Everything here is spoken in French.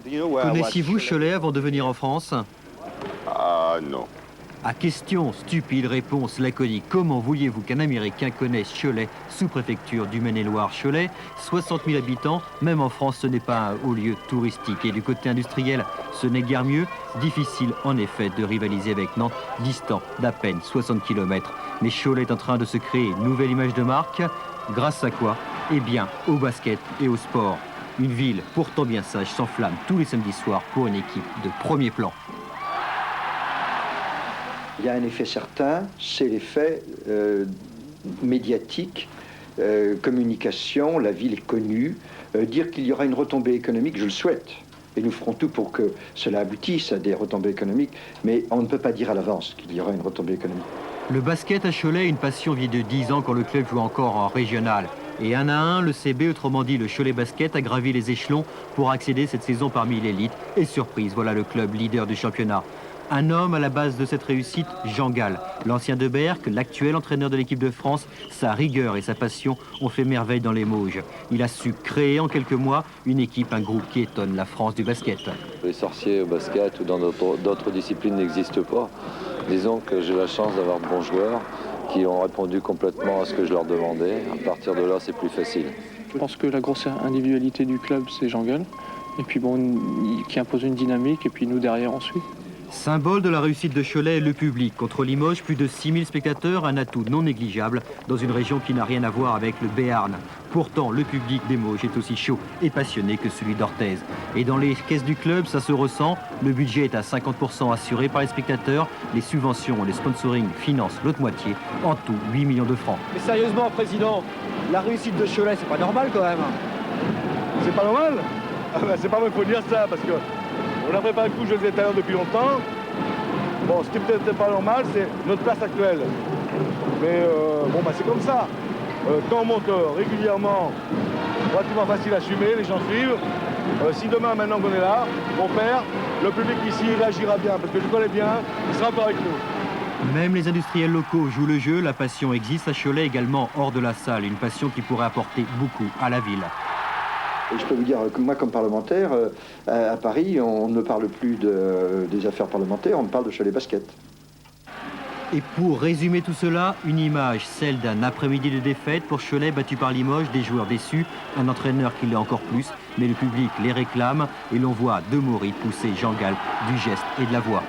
Connaissiez-vous Cholet avant de venir en France? Ah non. À question stupide, réponse laconique. Comment vouliez-vous qu'un Américain connaisse Cholet, sous-préfecture du Maine-et-Loire? Cholet, 60 000 habitants, même en France ce n'est pas un haut lieu touristique. Et du côté industriel, ce n'est guère mieux. Difficile en effet de rivaliser avec Nantes, distant d'à peine 60 km. Mais Cholet est en train de se créer une nouvelle image de marque. Grâce à quoi? Eh bien, au basket et au sport. Une ville pourtant bien sage s'enflamme tous les samedis soirs pour une équipe de premier plan. Il y a un effet certain, c'est l'effet médiatique, communication, la ville est connue. Dire qu'il y aura une retombée économique, je le souhaite. Et nous ferons tout pour que cela aboutisse à des retombées économiques, mais on ne peut pas dire à l'avance qu'il y aura une retombée économique. Le basket à Cholet, une passion vieille de 10 ans quand le club joue encore en régional. Et 1 à 1, le CB, autrement dit le Cholet Basket, a gravi les échelons pour accéder cette saison parmi l'élite. Et surprise, voilà le club leader du championnat. Un homme à la base de cette réussite, Jean Gall. L'ancien de Berck, l'actuel entraîneur de l'équipe de France, sa rigueur et sa passion ont fait merveille dans les Mauges. Il a su créer en quelques mois une équipe, un groupe qui étonne la France du basket. Les sorciers au basket ou dans d'autres disciplines n'existent pas. Disons que j'ai la chance d'avoir de bons joueurs qui ont répondu complètement à ce que je leur demandais. À partir de là, c'est plus facile. Je pense que la grosse individualité du club, c'est Jean Gall. Et puis bon, qui impose une dynamique, et puis nous derrière ensuite. Symbole de la réussite de Cholet, le public. Contre Limoges, plus de 6000 spectateurs, un atout non négligeable dans une région qui n'a rien à voir avec le Béarn. Pourtant, le public des Mauges est aussi chaud et passionné que celui d'Orthez. Et dans les caisses du club, ça se ressent. Le budget est à 50% assuré par les spectateurs. Les subventions et les sponsoring financent l'autre moitié. En tout, 8 millions de francs. Mais sérieusement, Président, la réussite de Cholet, c'est pas normal quand même. C'est pas normal? C'est pas moi qu'il faut dire ça, parce que on a préparé le coup, je le disais tout à l'heure, depuis longtemps. Bon, ce qui est peut-être pas normal, c'est notre place actuelle. Mais bon, bah c'est comme ça. Quand on monte régulièrement, relativement facile à assumer, les gens suivent. Si demain, maintenant qu'on est là, on perd, le public ici réagira bien, parce que je connais bien, il sera encore avec nous. Même les industriels locaux jouent le jeu, la passion existe à Cholet également hors de la salle, une passion qui pourrait apporter beaucoup à la ville. Et je peux vous dire que moi, comme parlementaire, à Paris, on ne parle plus des affaires parlementaires, on parle de Cholet Basket. Et pour résumer tout cela, une image, celle d'un après-midi de défaite pour Cholet battu par Limoges, des joueurs déçus, un entraîneur qui l'est encore plus, mais le public les réclame et l'on voit Demaury pousser Jean Gall du geste et de la voix.